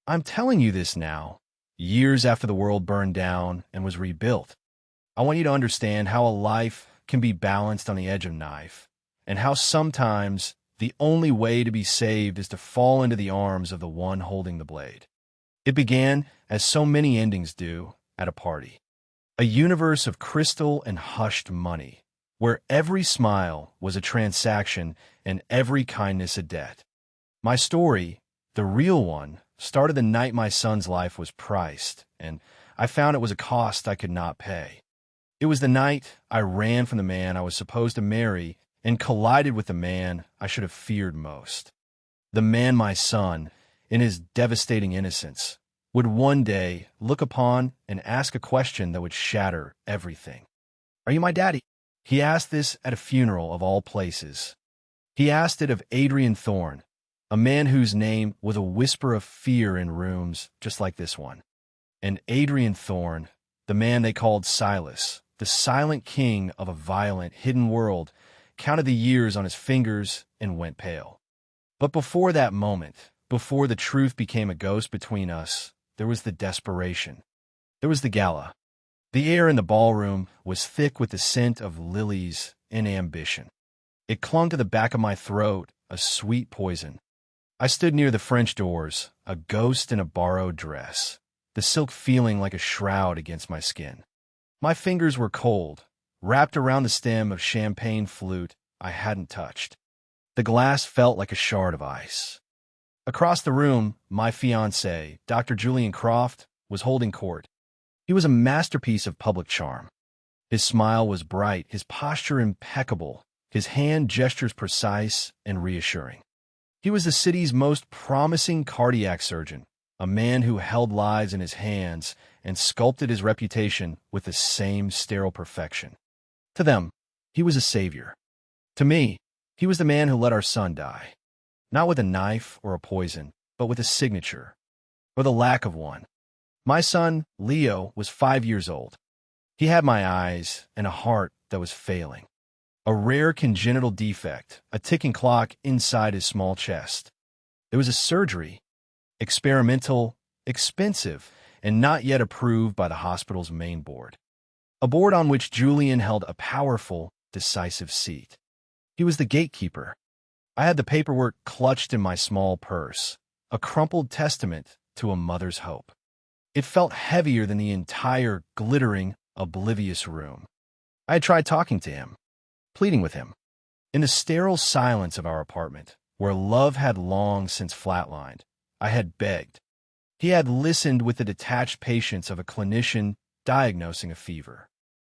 I'm telling you this now, years after the world burned down and was rebuilt. I want you to understand how a life can be balanced on the edge of a knife, and how sometimes the only way to be saved is to fall into the arms of the one holding the blade. It began, as so many endings do, at a party. A universe of crystal and hushed money, where every smile was a transaction and every kindness a debt. My story, the real one, started the night my son's life was priced, and I found it was a cost I could not pay. It was the night I ran from the man I was supposed to marry and collided with the man I should have feared most. The man my son, in his devastating innocence, would one day look upon and ask a question that would shatter everything. "Are you my daddy?" He asked this at a funeral of all places. He asked it of Adrian Thorne, a man whose name was a whisper of fear in rooms just like this one. And Adrian Thorne, the man they called Silas, the silent king of a violent, hidden world, counted the years on his fingers and went pale. But before that moment, before the truth became a ghost between us, there was the desperation. There was the gala. The air in the ballroom was thick with the scent of lilies and ambition. It clung to the back of my throat, a sweet poison. I stood near the French doors, a ghost in a borrowed dress, the silk feeling like a shroud against my skin. My fingers were cold, wrapped around the stem of champagne flute I hadn't touched. The glass felt like a shard of ice. Across the room, my fiancé, Dr. Julian Croft, was holding court. He was a masterpiece of public charm. His smile was bright, his posture impeccable, his hand gestures precise and reassuring. He was the city's most promising cardiac surgeon, a man who held lives in his hands and sculpted his reputation with the same sterile perfection. To them, he was a savior. To me, he was the man who let our son die. Not with a knife or a poison, but with a signature, or the lack of one. My son, Leo, was 5 years old. He had my eyes and a heart that was failing. A rare congenital defect, a ticking clock inside his small chest. There was a surgery, experimental, expensive, and not yet approved by the hospital's main board. A board on which Julian held a powerful, decisive seat. He was the gatekeeper. I had the paperwork clutched in my small purse, a crumpled testament to a mother's hope. It felt heavier than the entire glittering, oblivious room. I had tried talking to him, pleading with him. In the sterile silence of our apartment, where love had long since flatlined, I had begged. He had listened with the detached patience of a clinician diagnosing a fever.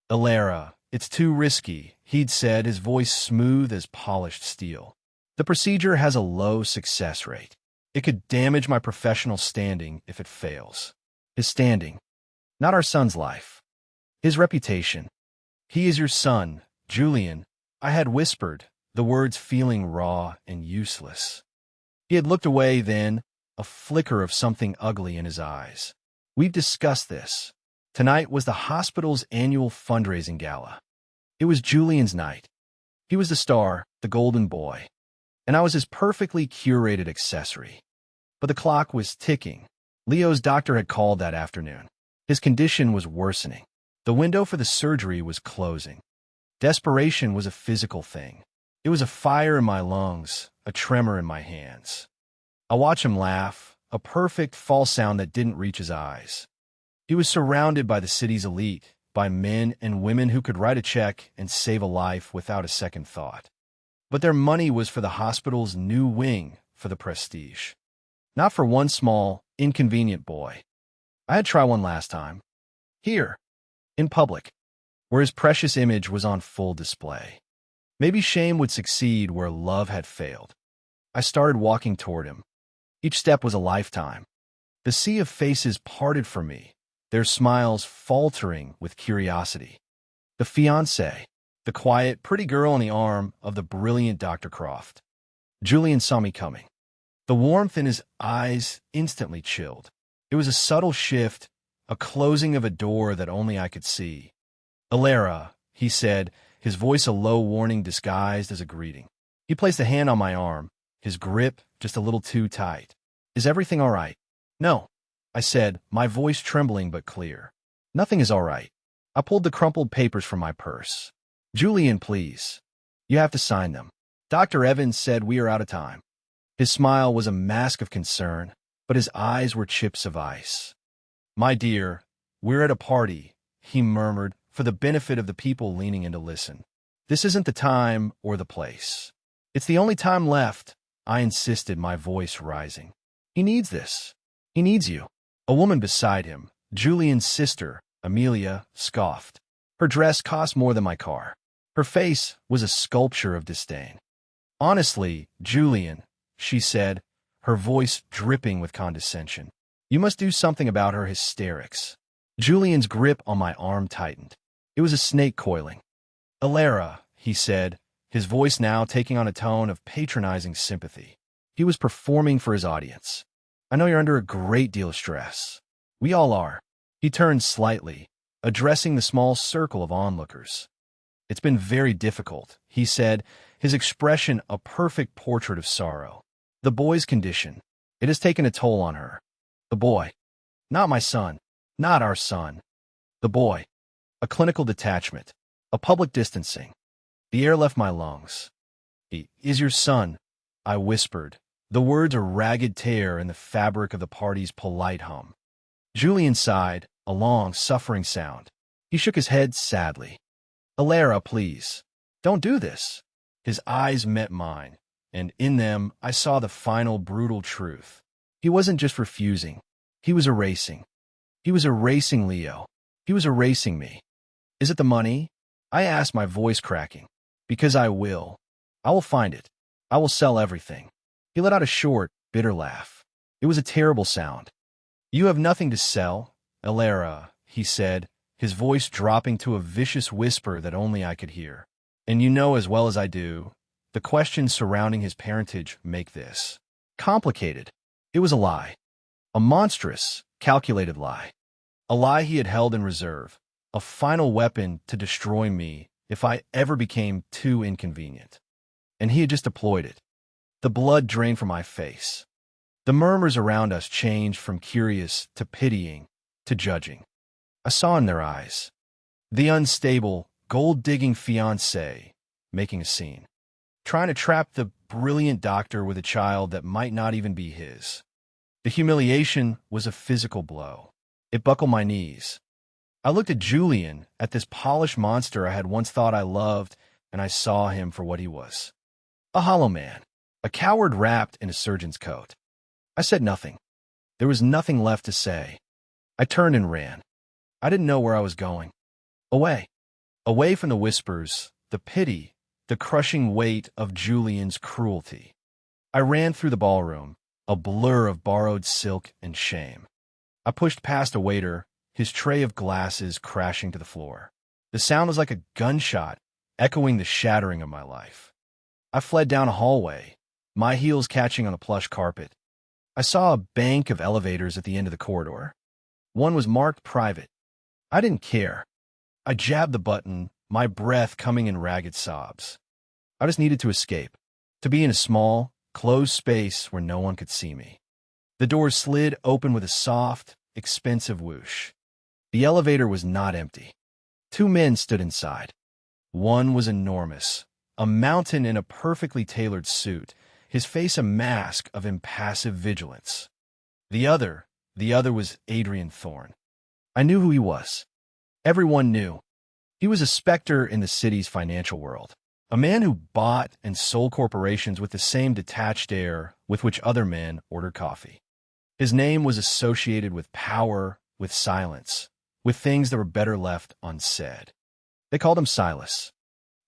"Alara, it's too risky," he'd said, his voice smooth as polished steel. "The procedure has a low success rate. It could damage my professional standing if it fails." His standing. Not our son's life. His reputation. "He is your son, Julian," I had whispered, the words feeling raw and useless. He had looked away then, a flicker of something ugly in his eyes. "We've discussed this. Tonight was the hospital's annual fundraising gala. It was Julian's night. He was the star, the golden boy, and I was his perfectly curated accessory. But the clock was ticking. Leo's doctor had called that afternoon. His condition was worsening. The window for the surgery was closing. Desperation was a physical thing. It was a fire in my lungs, a tremor in my hands. I watched him laugh, a perfect false sound that didn't reach his eyes. He was surrounded by the city's elite, by men and women who could write a check and save a life without a second thought. But their money was for the hospital's new wing, for the prestige. Not for one small, inconvenient boy. I had tried one last time. Here, in public, where his precious image was on full display. Maybe shame would succeed where love had failed. I started walking toward him. Each step was a lifetime. The sea of faces parted for me, their smiles faltering with curiosity. The fiancée, the quiet, pretty girl on the arm of the brilliant Dr. Croft. Julian saw me coming. The warmth in his eyes instantly chilled. It was a subtle shift, a closing of a door that only I could see. "Alara," he said, his voice a low warning disguised as a greeting. He placed a hand on my arm, his grip just a little too tight. "Is everything all right?" No, I said, my voice trembling but clear. Nothing is all right. I pulled the crumpled papers from my purse. Julian, please. You have to sign them. Dr. Evans said we are out of time. His smile was a mask of concern, but his eyes were chips of ice. My dear, we're at a party, he murmured, for the benefit of the people leaning in to listen. This isn't the time or the place. It's the only time left, I insisted, my voice rising. He needs this. He needs you. A woman beside him, Julian's sister, Amelia, scoffed. Her dress cost more than my car. Her face was a sculpture of disdain. Honestly, Julian, she said, her voice dripping with condescension, you must do something about her hysterics. Julian's grip on my arm tightened. It was a snake coiling. Alara, he said, his voice now taking on a tone of patronizing sympathy. He was performing for his audience. I know you're under a great deal of stress. We all are. He turned slightly, addressing the small circle of onlookers. It's been very difficult, he said, his expression a perfect portrait of sorrow. The boy's condition. It has taken a toll on her. The boy. Not my son. Not our son. The boy. A clinical detachment. A public distancing. The air left my lungs. He is your son, I whispered, the words a ragged tear in the fabric of the party's polite hum. Julian sighed, a long, suffering sound. He shook his head sadly. Alara, please. Don't do this. His eyes met mine, and in them I saw the final brutal truth. He wasn't just refusing. He was erasing. He was erasing Leo. He was erasing me. Is it the money? I asked, my voice cracking. Because I will. I will find it. I will sell everything. He let out a short, bitter laugh. It was a terrible sound. You have nothing to sell, Alara, he said, his voice dropping to a vicious whisper that only I could hear. And you know as well as I do, the questions surrounding his parentage make this complicated. It was a lie. A monstrous, calculated lie. A lie he had held in reserve. A final weapon to destroy me if I ever became too inconvenient. And he had just deployed it. The blood drained from my face. The murmurs around us changed from curious to pitying to judging. I saw in their eyes the unstable, gold-digging fiancé making a scene, trying to trap the brilliant doctor with a child that might not even be his. The humiliation was a physical blow. It buckled my knees. I looked at Julian, at this polished monster I had once thought I loved, and I saw him for what he was. A hollow man, a coward wrapped in a surgeon's coat. I said nothing. There was nothing left to say. I turned and ran. I didn't know where I was going. Away. Away from the whispers, the pity, the crushing weight of Julian's cruelty. I ran through the ballroom, a blur of borrowed silk and shame. I pushed past a waiter, his tray of glasses crashing to the floor. The sound was like a gunshot, echoing the shattering of my life. I fled down a hallway, my heels catching on a plush carpet. I saw a bank of elevators at the end of the corridor. One was marked private. I didn't care. I jabbed the button, my breath coming in ragged sobs. I just needed to escape, to be in a small, closed space where no one could see me. The doors slid open with a soft, expensive whoosh. The elevator was not empty. 2 men stood inside. One was enormous, a mountain in a perfectly tailored suit, his face a mask of impassive vigilance. The other was Adrian Thorne. I knew who he was. Everyone knew. He was a specter in the city's financial world, a man who bought and sold corporations with the same detached air with which other men ordered coffee. His name was associated with power, with silence, with things that were better left unsaid. They called him Silas.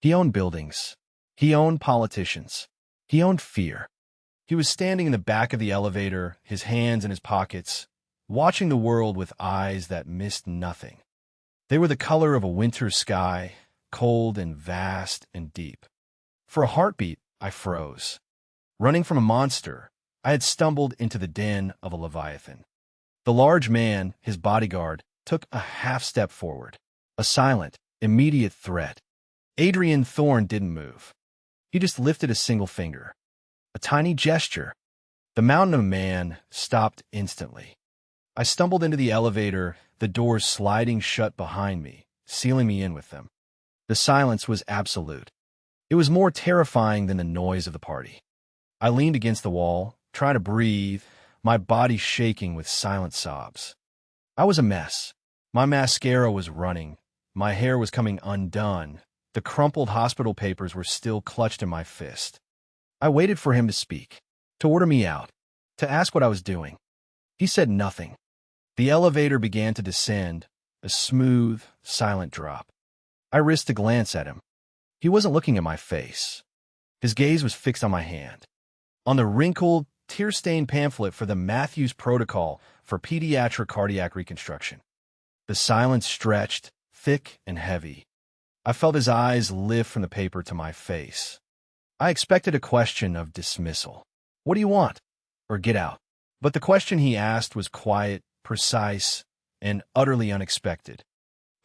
He owned buildings. He owned politicians. He owned fear. He was standing in the back of the elevator, his hands in his pockets, watching the world with eyes that missed nothing. They were the color of a winter sky, cold and vast and deep. For a heartbeat, I froze. Running from a monster, I had stumbled into the den of a leviathan. The large man, his bodyguard, took a half-step forward, a silent, immediate threat. Adrian Thorne didn't move. He just lifted a single finger. A tiny gesture. The mountain of man stopped instantly. I stumbled into the elevator, the doors sliding shut behind me, sealing me in with them. The silence was absolute. It was more terrifying than the noise of the party. I leaned against the wall, trying to breathe, my body shaking with silent sobs. I was a mess. My mascara was running. My hair was coming undone. The crumpled hospital papers were still clutched in my fist. I waited for him to speak, to order me out, to ask what I was doing. He said nothing. The elevator began to descend, a smooth, silent drop. I risked a glance at him. He wasn't looking at my face. His gaze was fixed on my hand, on the wrinkled, tear-stained pamphlet for the Matthews Protocol for Pediatric Cardiac Reconstruction. The silence stretched, thick and heavy. I felt his eyes lift from the paper to my face. I expected a question of dismissal. What do you want? Or get out. But the question he asked was quiet, precise, and utterly unexpected.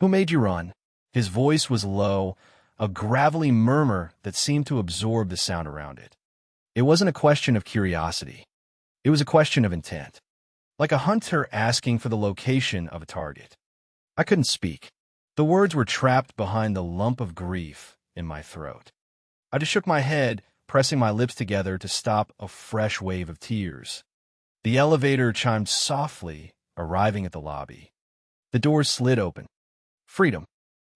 Who made you run? His voice was low, a gravelly murmur that seemed to absorb the sound around it. It wasn't a question of curiosity. It was a question of intent, like a hunter asking for the location of a target. I couldn't speak. The words were trapped behind the lump of grief in my throat. I just shook my head, pressing my lips together to stop a fresh wave of tears. The elevator chimed softly, arriving at the lobby. The doors slid open. Freedom.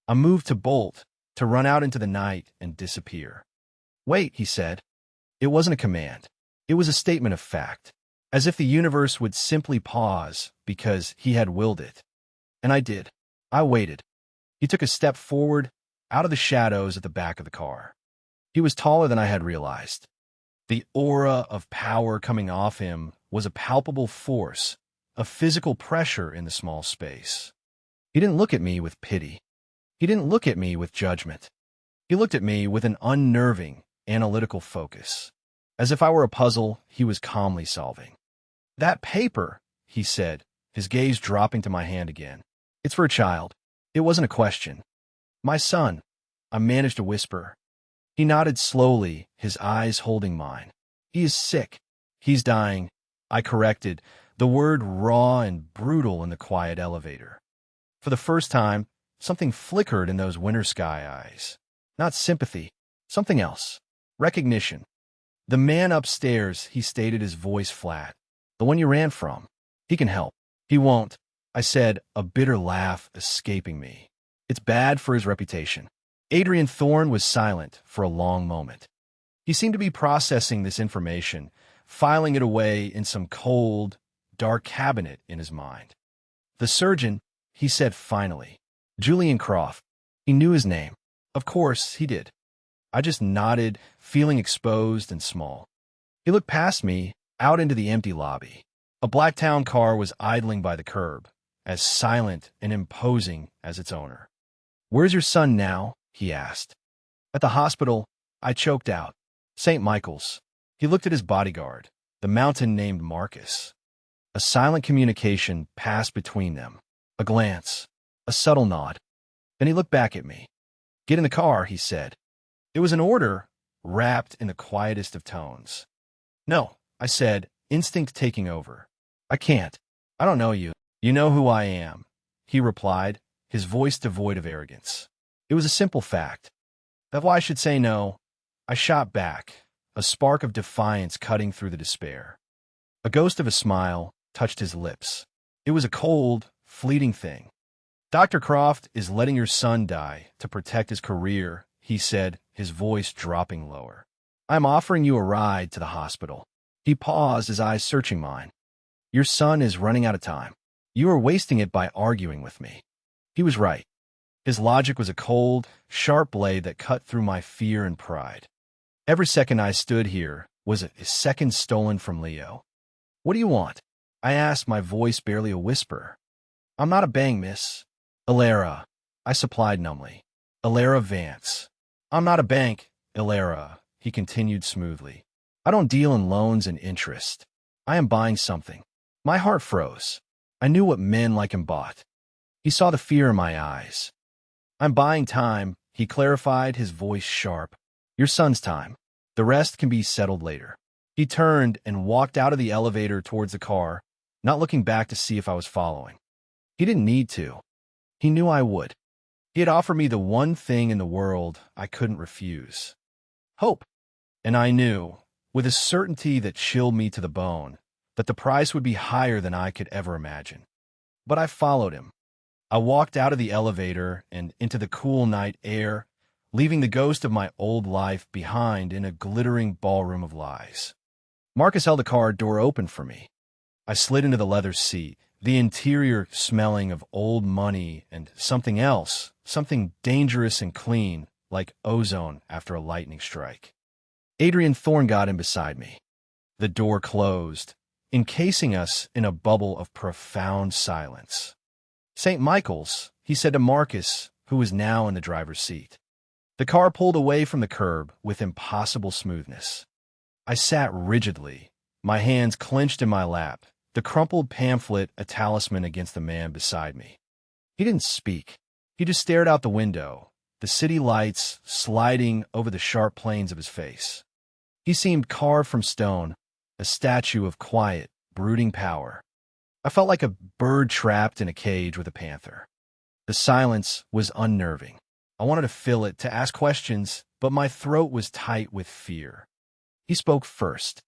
I moved to bolt, to run out into the night and disappear. Wait, he said. It wasn't a command. It was a statement of fact, as if the universe would simply pause because he had willed it. And I did. I waited. He took a step forward, out of the shadows at the back of the car. He was taller than I had realized. The aura of power coming off him was a palpable force, a physical pressure in the small space. He didn't look at me with pity. He didn't look at me with judgment. He looked at me with an unnerving, analytical focus, as if I were a puzzle he was calmly solving. That paper, he said, his gaze dropping to my hand again. It's for a child. It wasn't a question. My son, I managed to whisper. He nodded slowly, his eyes holding mine. He is sick. He's dying. I corrected, the word raw and brutal in the quiet elevator. For the first time, something flickered in those winter sky eyes. Not sympathy, something else. Recognition. The man upstairs, he stated, his voice flat. The one you ran from. He can help. He won't, I said, a bitter laugh escaping me. It's bad for his reputation. Adrian Thorne was silent for a long moment. He seemed to be processing this information, filing it away in some cold, dark cabinet in his mind. The surgeon, he said finally. Julian Croft. He knew his name. Of course, he did. I just nodded, feeling exposed and small. He looked past me, out into the empty lobby. A black town car was idling by the curb, as silent and imposing as its owner. Where's your son now? He asked. At the hospital, I choked out. St. Michael's. He looked at his bodyguard, the mountain named Marcus. A silent communication passed between them. A glance. A subtle nod. Then he looked back at me. Get in the car, he said. It was an order, wrapped in the quietest of tones. No, I said, instinct taking over. I can't. I don't know you. You know who I am, he replied, his voice devoid of arrogance. It was a simple fact. That's why I should say no. I shot back, a spark of defiance cutting through the despair. A ghost of a smile touched his lips. It was a cold, fleeting thing. Dr. Croft is letting your son die to protect his career, he said, his voice dropping lower. I'm offering you a ride to the hospital. He paused, his eyes searching mine. Your son is running out of time. You are wasting it by arguing with me. He was right. His logic was a cold, sharp blade that cut through my fear and pride. Every second I stood here was a second stolen from Leo. What do you want? I asked, my voice barely a whisper. I'm not a bang, miss. Ilara, I supplied numbly. Ilara Vance. I'm not a bank, Ilara, he continued smoothly. I don't deal in loans and interest. I am buying something. My heart froze. I knew what men like him bought. He saw the fear in my eyes. I'm buying time, he clarified, his voice sharp. Your son's time. The rest can be settled later. He turned and walked out of the elevator towards the car, not looking back to see if I was following. He didn't need to. He knew I would. He had offered me the one thing in the world I couldn't refuse: hope. And I knew, with a certainty that chilled me to the bone, that the price would be higher than I could ever imagine. But I followed him. I walked out of the elevator and into the cool night air, leaving the ghost of my old life behind in a glittering ballroom of lies. Marcus held the car door open for me. I slid into the leather seat, the interior smelling of old money and something else, something dangerous and clean, like ozone after a lightning strike. Adrian Thorne got in beside me. The door closed, encasing us in a bubble of profound silence. "St. Michael's," he said to Marcus, who was now in the driver's seat. The car pulled away from the curb with impossible smoothness. I sat rigidly, my hands clenched in my lap, the crumpled pamphlet a talisman against the man beside me. He didn't speak. He just stared out the window, the city lights sliding over the sharp planes of his face. He seemed carved from stone, a statue of quiet, brooding power. I felt like a bird trapped in a cage with a panther. The silence was unnerving. I wanted to fill it, to ask questions, but my throat was tight with fear. He spoke first.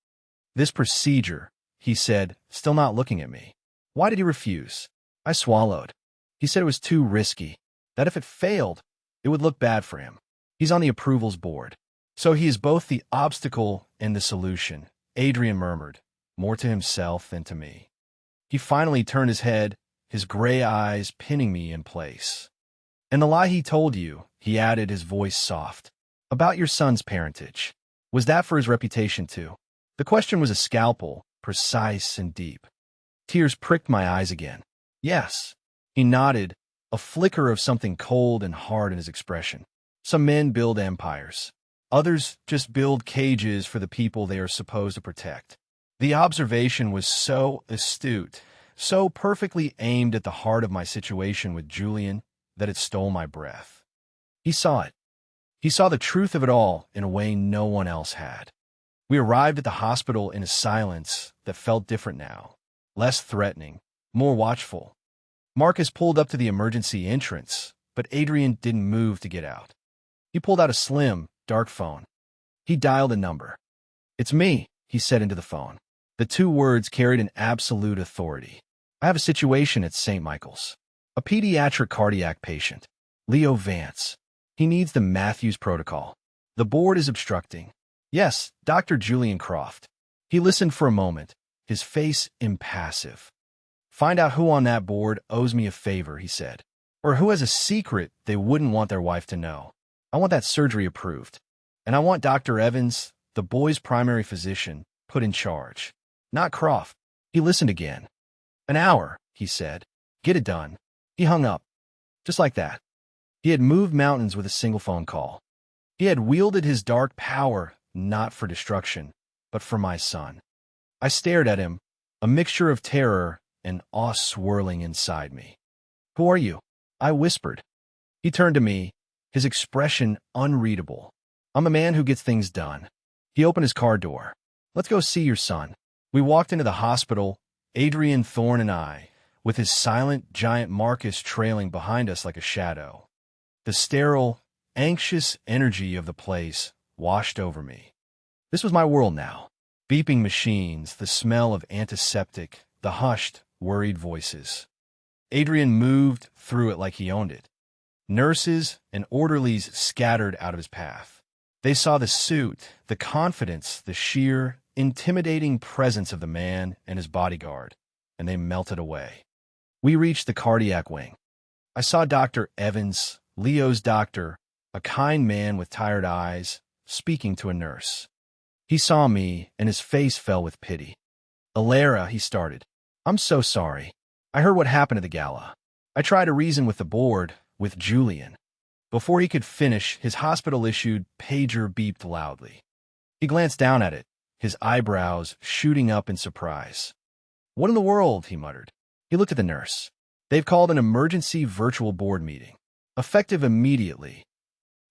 "This procedure," he said, still not looking at me. Why did he refuse? I swallowed. He said it was too risky, that if it failed, it would look bad for him. He's on the approvals board. So he is both the obstacle and the solution, Adrian murmured, more to himself than to me. He finally turned his head, his gray eyes pinning me in place. "And the lie he told you," he added, his voice soft, "about your son's parentage, was that for his reputation too?" The question was a scalpel, precise and deep. Tears pricked my eyes again. "Yes." He nodded, a flicker of something cold and hard in his expression. "Some men build empires. Others just build cages for the people they are supposed to protect." The observation was so astute, so perfectly aimed at the heart of my situation with Julian, that it stole my breath. He saw it. He saw the truth of it all in a way no one else had. We arrived at the hospital in a silence that felt different now, less threatening, more watchful. Marcus pulled up to the emergency entrance, but Adrian didn't move to get out. He pulled out a slim, dark phone. He dialed a number. "It's me," he said into the phone. The two words carried an absolute authority. "I have a situation at St. Michael's. A pediatric cardiac patient, Leo Vance. He needs the Matthews protocol. The board is obstructing." "Yes, Dr. Julian Croft." He listened for a moment, his face impassive. "Find out who on that board owes me a favor," he said, "or who has a secret they wouldn't want their wife to know. I want that surgery approved. And I want Dr. Evans, the boy's primary physician, put in charge. Not Croft." He listened again. "An hour," he said. "Get it done." He hung up. Just like that. He had moved mountains with a single phone call. He had wielded his dark power not for destruction, but for my son. I stared at him, a mixture of terror and awe swirling inside me. "Who are you?" I whispered. He turned to me, his expression unreadable. "I'm a man who gets things done." He opened his car door. "Let's go see your son." We walked into the hospital, Adrian Thorne and I, with his silent giant Marcus trailing behind us like a shadow. The sterile, anxious energy of the place washed over me. This was my world now. Beeping machines, the smell of antiseptic, the hushed, worried voices. Adrian moved through it like he owned it. Nurses and orderlies scattered out of his path. They saw the suit, the confidence, the sheer, intimidating presence of the man and his bodyguard, and they melted away. We reached the cardiac wing. I saw Dr. Evans, Leo's doctor, a kind man with tired eyes, speaking to a nurse. He saw me, and his face fell with pity. "Alara," he started. "I'm so sorry. I heard what happened at the gala. I tried to reason with the board, with Julian." Before he could finish, his hospital-issued pager beeped loudly. He glanced down at it, his eyebrows shooting up in surprise. "What in the world?" he muttered. He looked at the nurse. "They've called an emergency virtual board meeting. Effective immediately."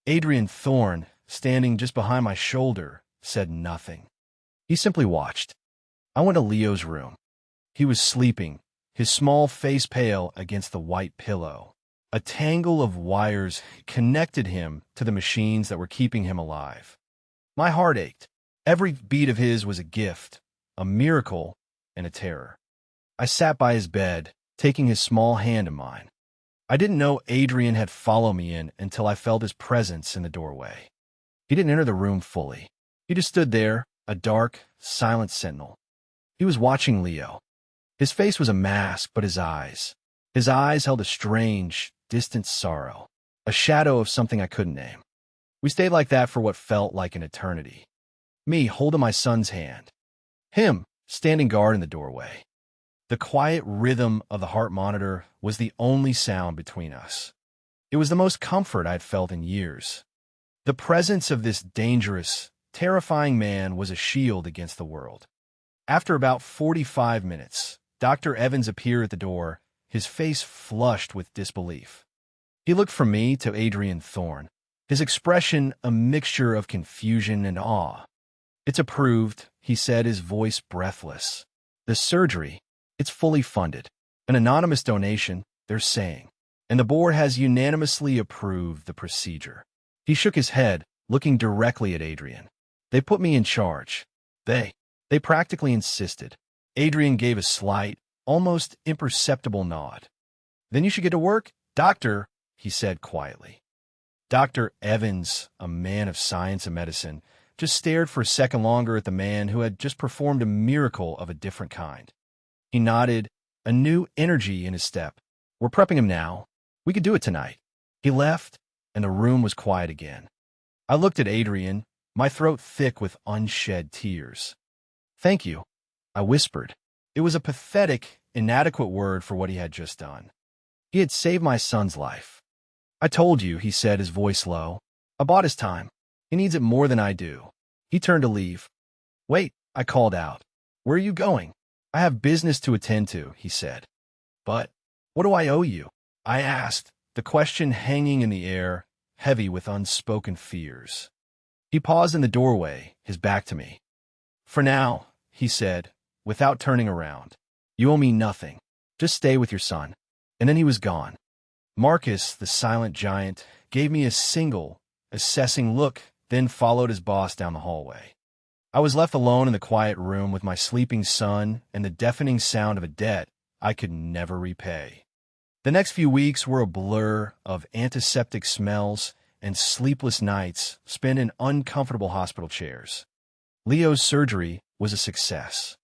Adrian Thorne, standing just behind my shoulder, said nothing. He simply watched. I went to Leo's room. He was sleeping, his small face pale against the white pillow. A tangle of wires connected him to the machines that were keeping him alive. My heart ached. Every beat of his was a gift, a miracle, and a terror. I sat by his bed, taking his small hand in mine. I didn't know Adrian had followed me in until I felt his presence in the doorway. He didn't enter the room fully. He just stood there, a dark, silent sentinel. He was watching Leo. His face was a mask, but his eyes held a strange, distant sorrow, a shadow of something I couldn't name. We stayed like that for what felt like an eternity. Me holding my son's hand. Him standing guard in the doorway. The quiet rhythm of the heart monitor was the only sound between us. It was the most comfort I had felt in years. The presence of this dangerous, terrifying man was a shield against the world. After about 45 minutes, Dr. Evans appeared at the door, his face flushed with disbelief. He looked from me to Adrian Thorne, his expression a mixture of confusion and awe. "It's approved," he said, his voice breathless. "The surgery, it's fully funded. An anonymous donation, they're saying. And the board has unanimously approved the procedure." He shook his head, looking directly at Adrian. "They put me in charge. They practically insisted." Adrian gave a slight, almost imperceptible nod. "Then you should get to work, doctor," he said quietly. Dr. Evans, a man of science and medicine, just stared for a second longer at the man who had just performed a miracle of a different kind. He nodded, a new energy in his step. "We're prepping him now. We could do it tonight." He left, and the room was quiet again. I looked at Adrian, my throat thick with unshed tears. "Thank you," I whispered. It was a pathetic, inadequate word for what he had just done. He had saved my son's life. "I told you," he said, his voice low. "I bought his time. He needs it more than I do." He turned to leave. "Wait," I called out. "Where are you going?" "I have business to attend to," he said. "But what do I owe you?" I asked, the question hanging in the air, heavy with unspoken fears. He paused in the doorway, his back to me. "For now," he said, without turning around, "you owe me nothing. Just stay with your son." And then he was gone. Marcus, the silent giant, gave me a single, assessing look, then followed his boss down the hallway. I was left alone in the quiet room with my sleeping son and the deafening sound of a debt I could never repay. The next few weeks were a blur of antiseptic smells and sleepless nights spent in uncomfortable hospital chairs. Leo's surgery was a success.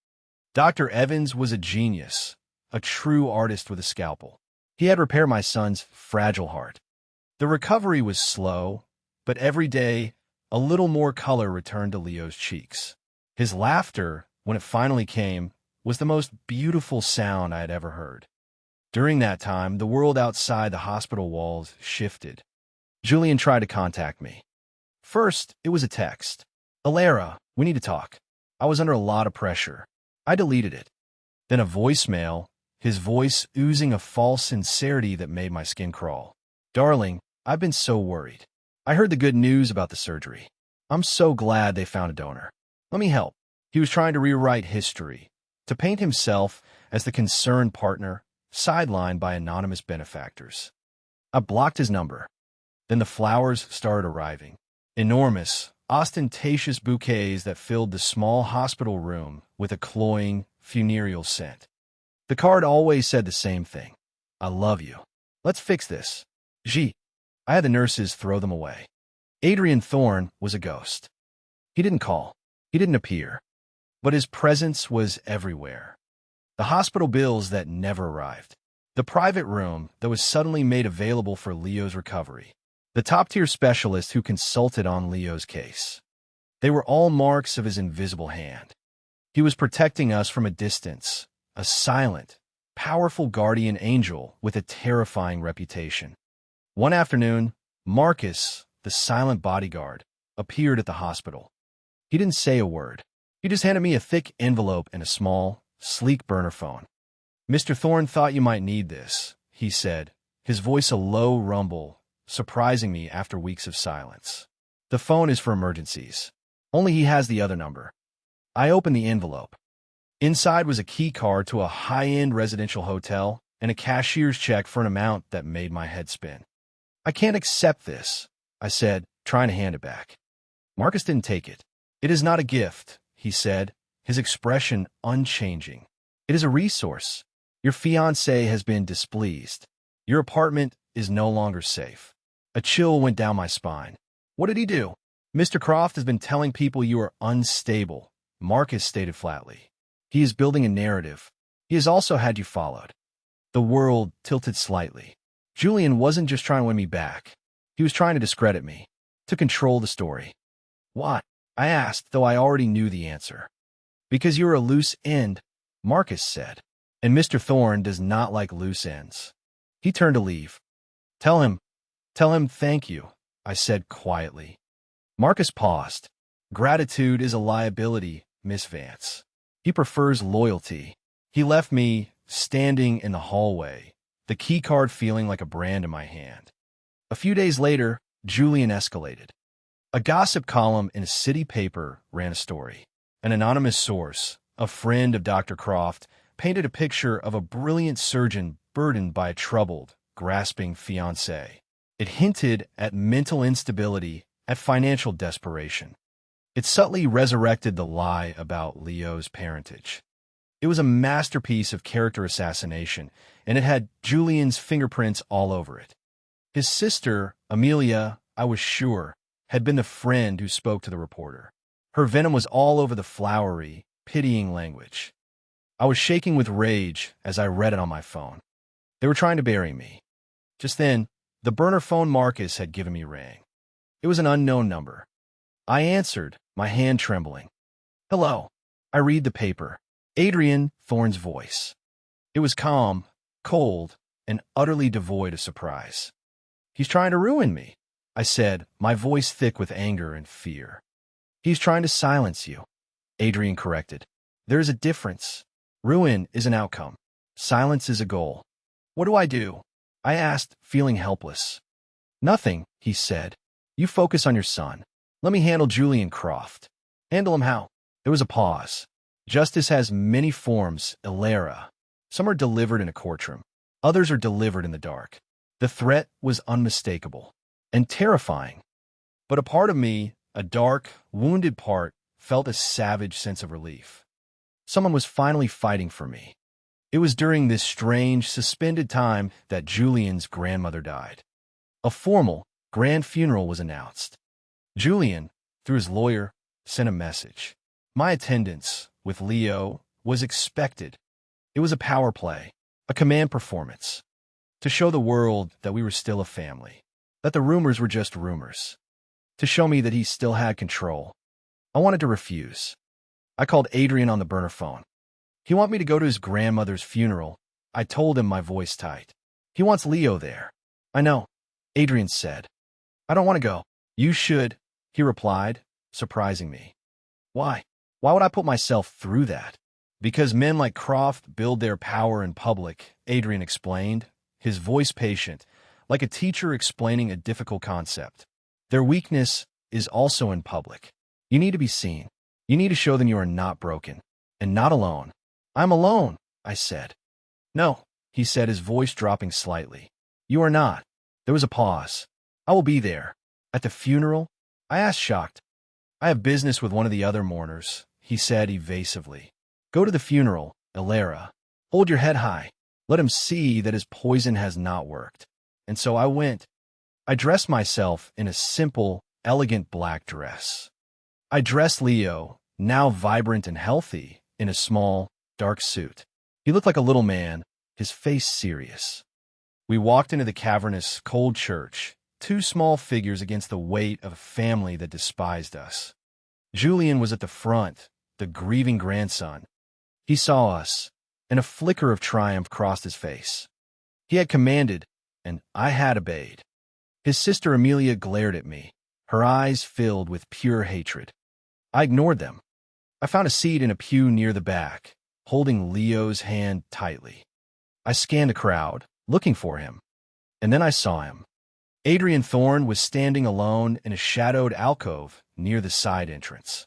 Dr. Evans was a genius, a true artist with a scalpel. He had repaired my son's fragile heart. The recovery was slow, but every day, a little more color returned to Leo's cheeks. His laughter, when it finally came, was the most beautiful sound I had ever heard. During that time, the world outside the hospital walls shifted. Julian tried to contact me. First, it was a text. "Alara, we need to talk." I was under a lot of pressure. I deleted it. Then a voicemail, his voice oozing a false sincerity that made my skin crawl. "Darling, I've been so worried. I heard the good news about the surgery. I'm so glad they found a donor. Let me help." He was trying to rewrite history, to paint himself as the concerned partner, sidelined by anonymous benefactors. I blocked his number. Then the flowers started arriving. Enormous, ostentatious bouquets that filled the small hospital room with a cloying, funereal scent. The card always said the same thing. "I love you. Let's fix this. Gee." I had the nurses throw them away. Adrian Thorne was a ghost. He didn't call. He didn't appear. But his presence was everywhere. The hospital bills that never arrived. The private room that was suddenly made available for Leo's recovery. The top-tier specialist who consulted on Leo's case. They were all marks of his invisible hand. He was protecting us from a distance, a silent, powerful guardian angel with a terrifying reputation. One afternoon, Marcus, the silent bodyguard, appeared at the hospital. He didn't say a word. He just handed me a thick envelope and a small, sleek burner phone. "Mr. Thorne thought you might need this," he said, his voice a low rumble, surprising me after weeks of silence. "The phone is for emergencies. Only he has the other number." I opened the envelope. Inside was a key card to a high-end residential hotel and a cashier's check for an amount that made my head spin. "I can't accept this," I said, trying to hand it back. Marcus didn't take it. "It is not a gift," he said, his expression unchanging. "It is a resource. Your fiancé has been displeased. Your apartment is no longer safe." A chill went down my spine. "What did he do?" "Mr. Croft has been telling people you are unstable," Marcus stated flatly. "He is building a narrative. He has also had you followed." The world tilted slightly. Julian wasn't just trying to win me back. He was trying to discredit me, to control the story. "Why?" I asked, though I already knew the answer. "Because you're a loose end," Marcus said, "and Mr. Thorne does not like loose ends." He turned to leave. Tell him thank you," I said quietly. Marcus paused. "Gratitude is a liability, Miss Vance. He prefers loyalty." He left me standing in the hallway, the keycard feeling like a brand in my hand. A few days later, Julian escalated. A gossip column in a city paper ran a story. An anonymous source, a friend of Dr. Croft, painted a picture of a brilliant surgeon burdened by a troubled, grasping fiancé. It hinted at mental instability, at financial desperation. It subtly resurrected the lie about Leo's parentage. It was a masterpiece of character assassination, and it had Julian's fingerprints all over it. His sister, Amelia, I was sure, had been the friend who spoke to the reporter. Her venom was all over the flowery, pitying language. I was shaking with rage as I read it on my phone. They were trying to bury me. Just then, the burner phone Marcus had given me rang. It was an unknown number. I answered, my hand trembling. "Hello." I read the paper. Adrian Thorne's voice. It was calm, cold, and utterly devoid of surprise. "He's trying to ruin me," I said, my voice thick with anger and fear. "He's trying to silence you," Adrian corrected. "There is a difference. Ruin is an outcome. Silence is a goal." "What do I do?" I asked, feeling helpless. "Nothing," he said. "You focus on your son. Let me handle Julian Croft." "Handle him how?" There was a pause. "Justice has many forms, Ilera. Some are delivered in a courtroom. Others are delivered in the dark." The threat was unmistakable and terrifying. But a part of me, a dark, wounded part, felt a savage sense of relief. Someone was finally fighting for me. It was during this strange, suspended time that Julian's grandmother died. A formal, grand funeral was announced. Julian, through his lawyer, sent a message. My attendance, with Leo, was expected. It was a power play, a command performance, to show the world that we were still a family, that the rumors were just rumors, to show me that he still had control. I wanted to refuse. I called Adrian on the burner phone. "He wants me to go to his grandmother's funeral," I told him, my voice tight. "He wants Leo there." "I know," Adrian said. "I don't want to go." "You should," he replied, surprising me. "Why? Why would I put myself through that?" "Because men like Croft build their power in public," Adrian explained, his voice patient, like a teacher explaining a difficult concept. "Their weakness is also in public. You need to be seen. You need to show them you are not broken, and not alone." "I'm alone," I said. "No," he said, his voice dropping slightly. "You are not." There was a pause. "I will be there." "At the funeral?" I asked, shocked. "I have business with one of the other mourners," he said evasively. "Go to the funeral, Ilera. Hold your head high. Let him see that his poison has not worked." And so I went. I dressed myself in a simple, elegant black dress. I dressed Leo, now vibrant and healthy, in a small, dark suit. He looked like a little man, his face serious. We walked into the cavernous, cold church, two small figures against the weight of a family that despised us. Julian was at the front, the grieving grandson. He saw us, and a flicker of triumph crossed his face. He had commanded, and I had obeyed. His sister Amelia glared at me, her eyes filled with pure hatred. I ignored them. I found a seat in a pew near the back, holding Leo's hand tightly. I scanned the crowd, looking for him, and then I saw him. Adrian Thorne was standing alone in a shadowed alcove near the side entrance.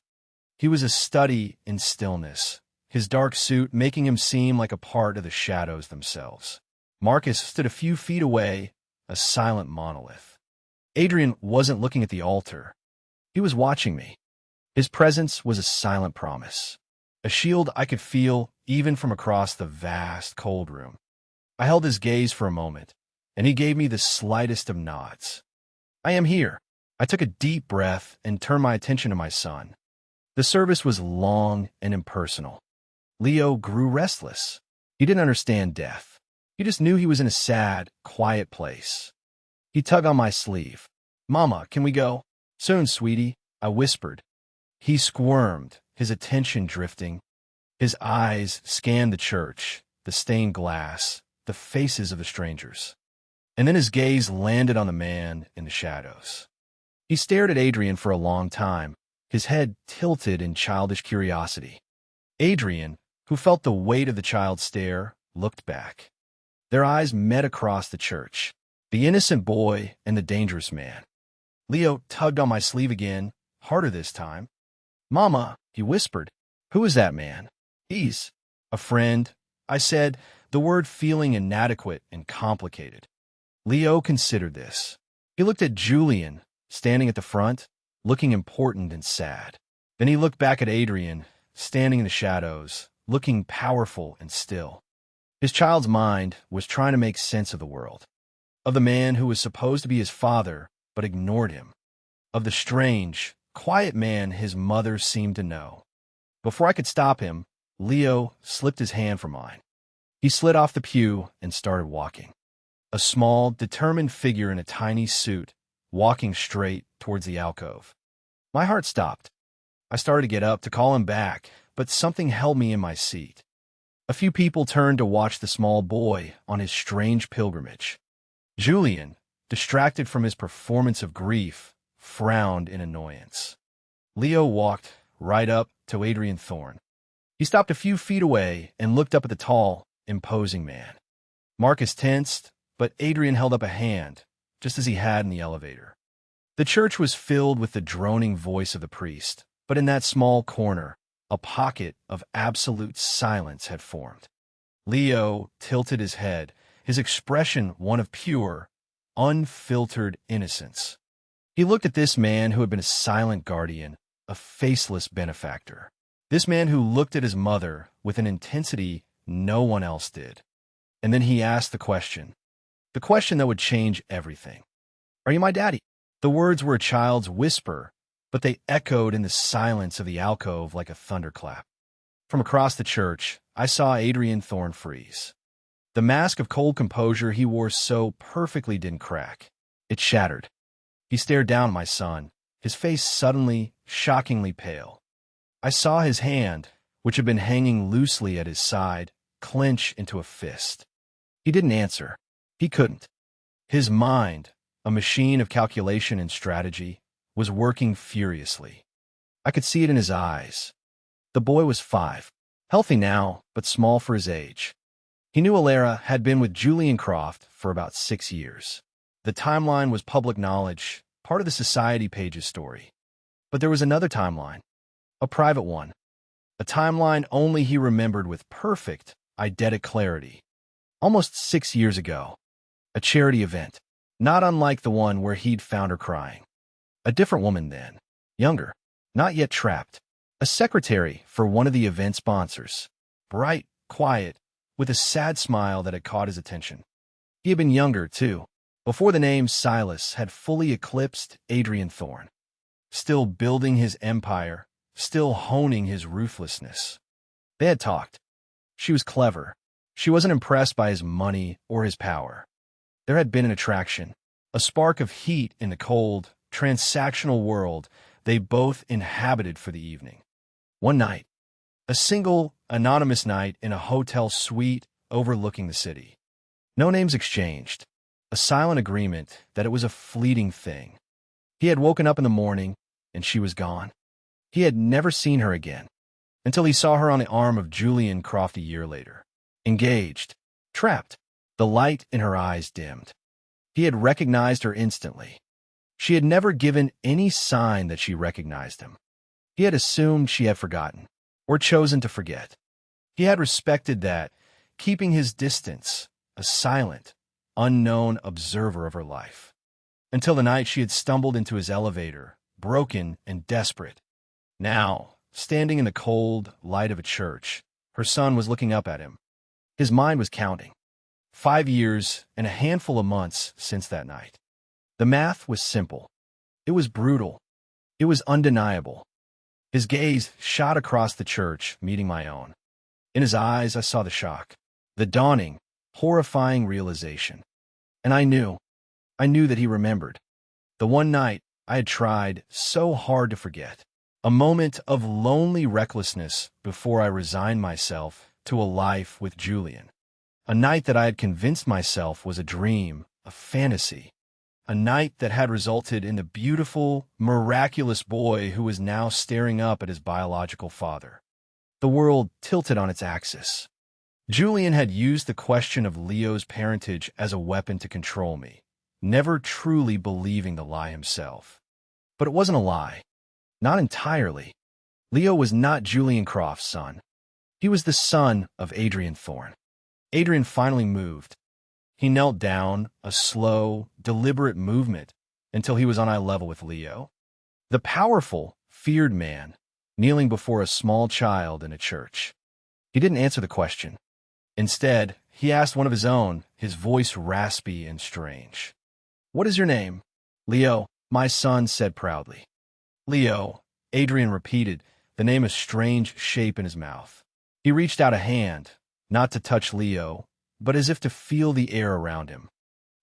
He was a study in stillness, his dark suit making him seem like a part of the shadows themselves. Marcus stood a few feet away, a silent monolith. Adrian wasn't looking at the altar. He was watching me. His presence was a silent promise, a shield I could feel even from across the vast, cold room. I held his gaze for a moment, and he gave me the slightest of nods. I am here. I took a deep breath and turned my attention to my son. The service was long and impersonal. Leo grew restless. He didn't understand death. He just knew he was in a sad, quiet place. He tugged on my sleeve. "Mama, can we go?" "Soon, sweetie," I whispered. He squirmed, his attention drifting. His eyes scanned the church, the stained glass, the faces of the strangers. And then his gaze landed on the man in the shadows. He stared at Adrian for a long time, his head tilted in childish curiosity. Adrian, who felt the weight of the child's stare, looked back. Their eyes met across the church, the innocent boy and the dangerous man. Leo tugged on my sleeve again, harder this time. "Mama," he whispered. "Who is that man?" "He's a friend," I said, the word feeling inadequate and complicated. Leo considered this. He looked at Julian, standing at the front, looking important and sad. Then he looked back at Adrian, standing in the shadows, looking powerful and still. His child's mind was trying to make sense of the world, of the man who was supposed to be his father but ignored him, of the strange, quiet man his mother seemed to know. Before I could stop him, Leo slipped his hand from mine. He slid off the pew and started walking. A small, determined figure in a tiny suit, walking straight towards the alcove. My heart stopped. I started to get up to call him back, but something held me in my seat. A few people turned to watch the small boy on his strange pilgrimage. Julian, distracted from his performance of grief, frowned in annoyance. Leo walked right up to Adrian Thorne. He stopped a few feet away and looked up at the tall, imposing man. Marcus tensed, but Adrian held up a hand, just as he had in the elevator. The church was filled with the droning voice of the priest, but in that small corner, a pocket of absolute silence had formed. Leo tilted his head, his expression one of pure, unfiltered innocence. He looked at this man who had been a silent guardian, a faceless benefactor. This man who looked at his mother with an intensity no one else did. And then he asked the question that would change everything. "Are you my daddy?" The words were a child's whisper, but they echoed in the silence of the alcove like a thunderclap. From across the church, I saw Adrian Thorne freeze. The mask of cold composure he wore so perfectly didn't crack. It shattered. He stared down at my son, his face suddenly, shockingly pale. I saw his hand, which had been hanging loosely at his side, clench into a fist. He didn't answer. He couldn't. His mind, a machine of calculation and strategy, was working furiously. I could see it in his eyes. The boy was 5, healthy now, but small for his age. He knew Alara had been with Julian Croft for about 6 years. The timeline was public knowledge, part of the society page's story. But there was another timeline, a private one, a timeline only he remembered with perfect, eidetic clarity. Almost 6 years ago, a charity event, not unlike the one where he'd found her crying. A different woman then, younger, not yet trapped, a secretary for one of the event sponsors, bright, quiet, with a sad smile that had caught his attention. He had been younger, too, before the name Silas had fully eclipsed Adrian Thorne. Still building his empire, still honing his ruthlessness. They had talked. She was clever. She wasn't impressed by his money or his power. There had been an attraction, a spark of heat in the cold, transactional world they both inhabited for the evening. One night, a single, anonymous night in a hotel suite overlooking the city. No names exchanged, a silent agreement that it was a fleeting thing. He had woken up in the morning, and she was gone. He had never seen her again, until he saw her on the arm of Julian Croft a year later. Engaged, trapped, the light in her eyes dimmed. He had recognized her instantly. She had never given any sign that she recognized him. He had assumed she had forgotten, or chosen to forget. He had respected that, keeping his distance, a silent, unknown observer of her life. Until the night she had stumbled into his elevator, broken and desperate. Now, standing in the cold light of a church, her son was looking up at him. His mind was counting. 5 years and a handful of months since that night. The math was simple. It was brutal. It was undeniable. His gaze shot across the church, meeting my own. In his eyes, I saw the shock, the dawning, horrifying realization. And I knew that he remembered. The one night I had tried so hard to forget. A moment of lonely recklessness before I resigned myself to a life with Julian. A night that I had convinced myself was a dream, a fantasy. A night that had resulted in the beautiful, miraculous boy who was now staring up at his biological father. The world tilted on its axis. Julian had used the question of Leo's parentage as a weapon to control me, never truly believing the lie himself. But it wasn't a lie. Not entirely. Leo was not Julian Croft's son. He was the son of Adrian Thorne. Adrian finally moved. He knelt down, a slow, deliberate movement, until he was on eye level with Leo. The powerful, feared man, kneeling before a small child in a church. He didn't answer the question. Instead, he asked one of his own, his voice raspy and strange. "What is your name?" "Leo," my son said proudly. "Leo," Adrian repeated, the name a strange shape in his mouth. He reached out a hand, not to touch Leo, but as if to feel the air around him.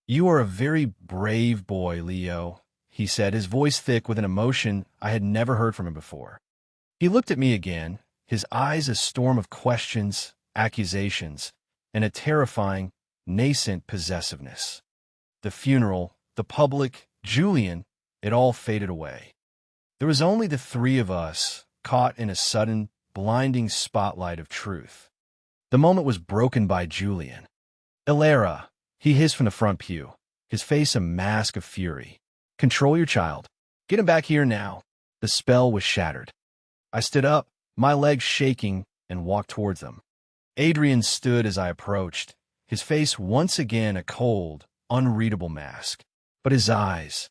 "You are a very brave boy, Leo," he said, his voice thick with an emotion I had never heard from him before. He looked at me again, his eyes a storm of questions, accusations, and a terrifying, nascent possessiveness. The funeral, the public, Julian, it all faded away. There was only the three of us, caught in a sudden, blinding spotlight of truth. The moment was broken by Julian. "Ilara," he hissed from the front pew, his face a mask of fury. "Control your child. Get him back here now." The spell was shattered. I stood up, my legs shaking, and walked towards them. Adrian stood as I approached, his face once again a cold, unreadable mask. But his eyes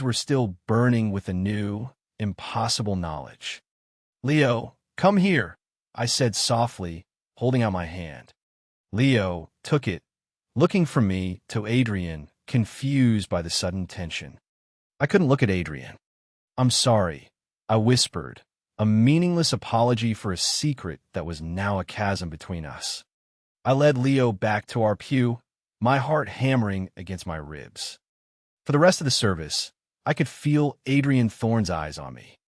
were still burning with a new, impossible knowledge. "Leo, come here," I said softly, holding out my hand. Leo took it, looking from me to Adrian, confused by the sudden tension. I couldn't look at Adrian. "I'm sorry," I whispered, a meaningless apology for a secret that was now a chasm between us. I led Leo back to our pew, my heart hammering against my ribs. For the rest of the service, I could feel Adrian Thorne's eyes on me.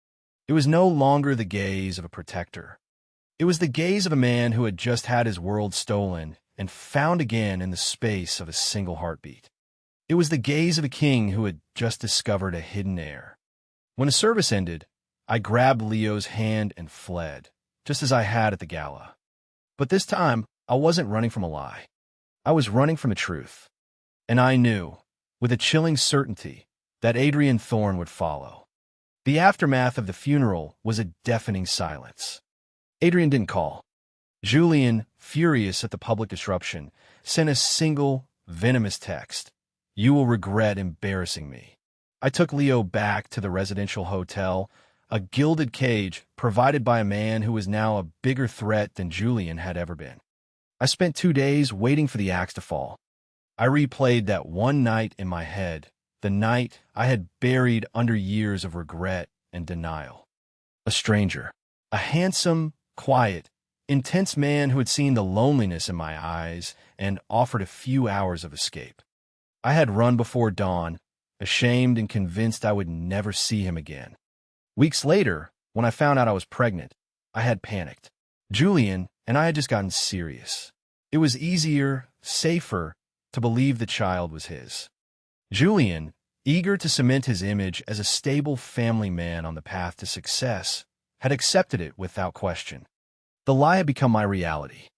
It was no longer the gaze of a protector. It was the gaze of a man who had just had his world stolen and found again in the space of a single heartbeat. It was the gaze of a king who had just discovered a hidden heir. When the service ended, I grabbed Leo's hand and fled, just as I had at the gala. But this time, I wasn't running from a lie. I was running from the truth. And I knew, with a chilling certainty, that Adrian Thorne would follow. The aftermath of the funeral was a deafening silence. Adrian didn't call. Julian, furious at the public disruption, sent a single, venomous text. "You will regret embarrassing me." I took Leo back to the residential hotel, a gilded cage provided by a man who was now a bigger threat than Julian had ever been. I spent 2 days waiting for the axe to fall. I replayed that one night in my head, the night I had buried under years of regret and denial. A stranger, a handsome, quiet, intense man who had seen the loneliness in my eyes and offered a few hours of escape. I had run before dawn, ashamed and convinced I would never see him again. Weeks later, when I found out I was pregnant, I had panicked. Julian and I had just gotten serious. It was easier, safer, to believe the child was his. Julian, eager to cement his image as a stable family man on the path to success, had accepted it without question. The lie had become my reality,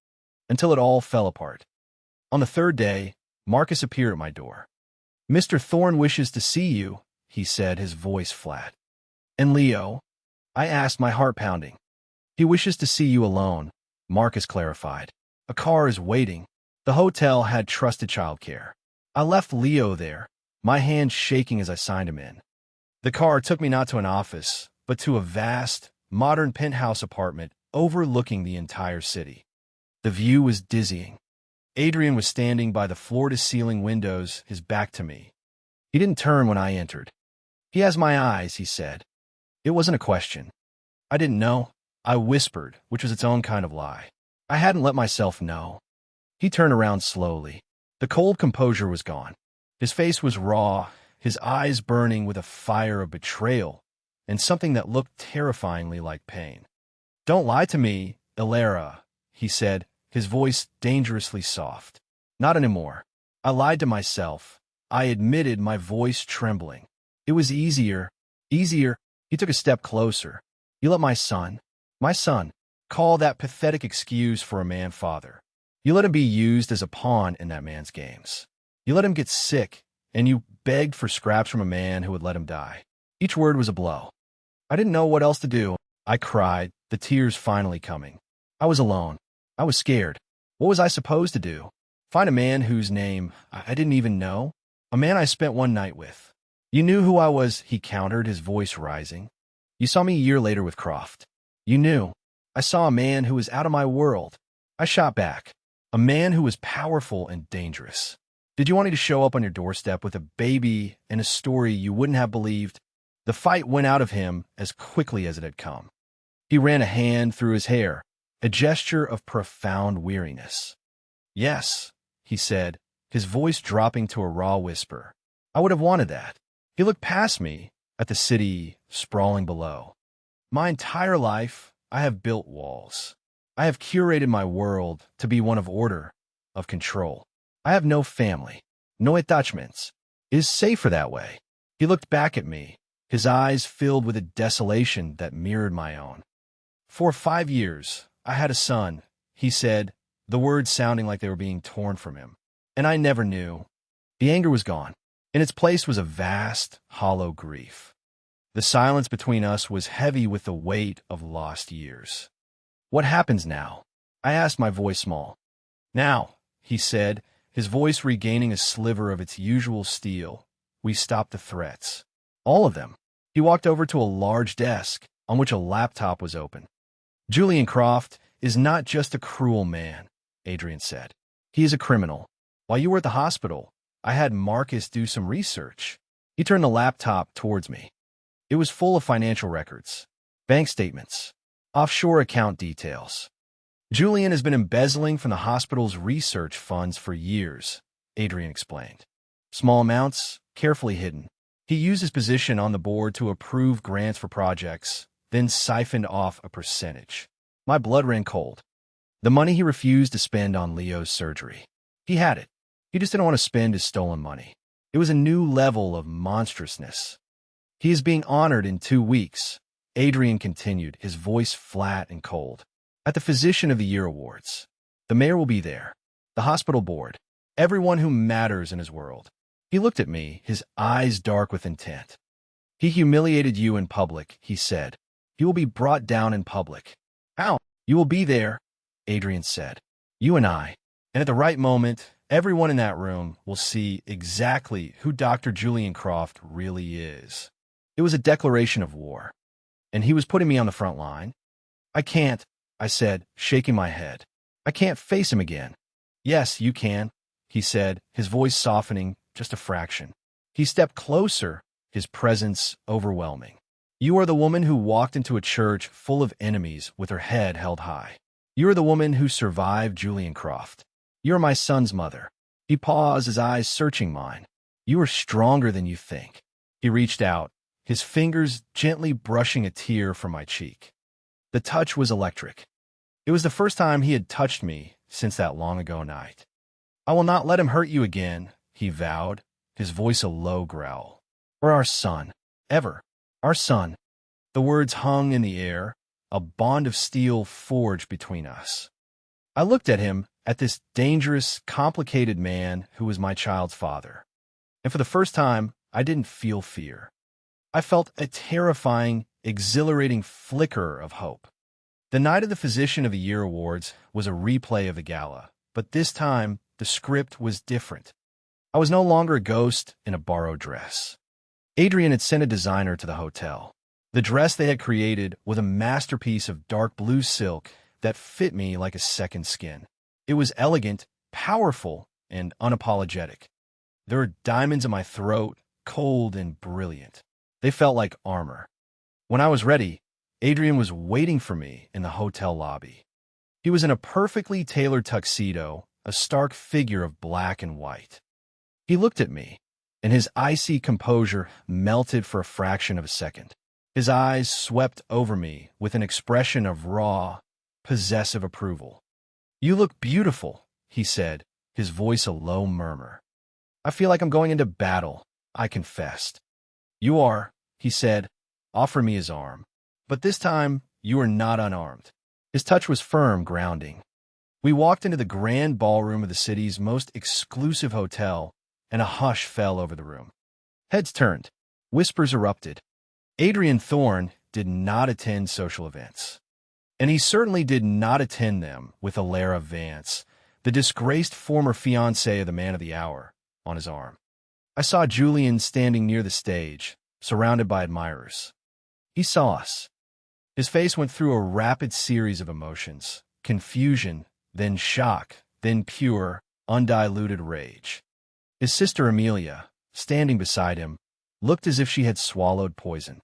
until it all fell apart. On the third day, Marcus appeared at my door. "Mr. Thorne wishes to see you," he said, his voice flat. "And Leo?" I asked, my heart pounding. "He wishes to see you alone." Marcus clarified. A car is waiting. The hotel had trusted childcare. I left Leo there, my hand shaking as I signed him in. The car took me not to an office, but to a vast, modern penthouse apartment overlooking the entire city. The view was dizzying. Adrian was standing by the floor-to-ceiling windows, his back to me. He didn't turn when I entered. "He has my eyes," he said. It wasn't a question. I didn't know. I whispered, which was its own kind of lie. I hadn't let myself know. He turned around slowly. The cold composure was gone. His face was raw, his eyes burning with a fire of betrayal and something that looked terrifyingly like pain. "Don't lie to me, Ilera," he said, his voice dangerously soft. "Not anymore. I lied to myself. I admitted, my voice trembling. It was easier. He took a step closer. "You let my son, call that pathetic excuse for a man father. You let him be used as a pawn in that man's games. You let him get sick, and you begged for scraps from a man who would let him die." Each word was a blow. I didn't know what else to do. I cried, the tears finally coming. I was alone. I was scared. What was I supposed to do? Find a man whose name I didn't even know? A man I spent one night with. "You knew who I was," he countered, his voice rising. "You saw me a year later with Croft. You knew. I saw a man who was out of my world." I shot back. "A man who was powerful and dangerous. Did you want me to show up on your doorstep with a baby and a story you wouldn't have believed?" The fight went out of him as quickly as it had come. He ran a hand through his hair, a gesture of profound weariness. "Yes," he said, his voice dropping to a raw whisper. "I would have wanted that." He looked past me at the city sprawling below. "My entire life, I have built walls. I have curated my world to be one of order, of control. I have no family, no attachments. It is safer that way." He looked back at me, his eyes filled with a desolation that mirrored my own. "For 5 years, I had a son," he said, the words sounding like they were being torn from him. "And I never knew." The anger was gone. In its place was a vast, hollow grief. The silence between us was heavy with the weight of lost years. "What happens now?" I asked, my voice small. "Now," he said, his voice regaining a sliver of its usual steel, "we stop the threats. All of them." He walked over to a large desk on which a laptop was open. "Julian Croft is not just a cruel man," Adrian said. "He is a criminal. While you were at the hospital, I had Marcus do some research." He turned the laptop towards me. It was full of financial records, bank statements, offshore account details. "Julian has been embezzling from the hospital's research funds for years," Adrian explained. "Small amounts, carefully hidden. He used his position on the board to approve grants for projects, then siphoned off a percentage." My blood ran cold. The money he refused to spend on Leo's surgery. He had it. He just didn't want to spend his stolen money. It was a new level of monstrousness. "He is being honored in 2 weeks," Adrian continued, his voice flat and cold. "At the Physician of the Year Awards. The mayor will be there, the hospital board, everyone who matters in his world." He looked at me, his eyes dark with intent. "He humiliated you in public," he said. "He will be brought down in public." "How?" "You will be there," Adrian said. "You and I. And at the right moment, everyone in that room will see exactly who Dr. Julian Croft really is." It was a declaration of war. And he was putting me on the front line. "I can't," I said, shaking my head. "I can't face him again." "Yes, you can," he said, his voice softening just a fraction. He stepped closer, his presence overwhelming. "You are the woman who walked into a church full of enemies with her head held high. You are the woman who survived Julian Croft. You are my son's mother." He paused, his eyes searching mine. "You are stronger than you think." He reached out, his fingers gently brushing a tear from my cheek. The touch was electric. It was the first time he had touched me since that long-ago night. "I will not let him hurt you again," he vowed, his voice a low growl. "Or our son. Ever. Our son." The words hung in the air, a bond of steel forged between us. I looked at him, at this dangerous, complicated man who was my child's father. And for the first time, I didn't feel fear. I felt a terrifying, exhilarating flicker of hope. The night of the Physician of the Year awards was a replay of the gala, but this time the script was different. I was no longer a ghost in a borrowed dress. Adrian had sent a designer to the hotel. The dress they had created was a masterpiece of dark blue silk that fit me like a second skin. It was elegant, powerful, and unapologetic. There were diamonds in my throat, cold and brilliant. They felt like armor. When I was ready, Adrian was waiting for me in the hotel lobby. He was in a perfectly tailored tuxedo, a stark figure of black and white. He looked at me, and his icy composure melted for a fraction of a second. His eyes swept over me with an expression of raw, possessive approval. "You look beautiful," he said, his voice a low murmur. "I feel like I'm going into battle," I confessed. "You are," he said, offering me his arm. "But this time, you are not unarmed." His touch was firm, grounding. We walked into the grand ballroom of the city's most exclusive hotel, and a hush fell over the room. Heads turned. Whispers erupted. Adrian Thorne did not attend social events. And he certainly did not attend them with Alara Vance, the disgraced former fiancée of the man of the hour, on his arm. I saw Julian standing near the stage, surrounded by admirers. He saw us. His face went through a rapid series of emotions, confusion, then shock, then pure, undiluted rage. His sister Amelia, standing beside him, looked as if she had swallowed poison.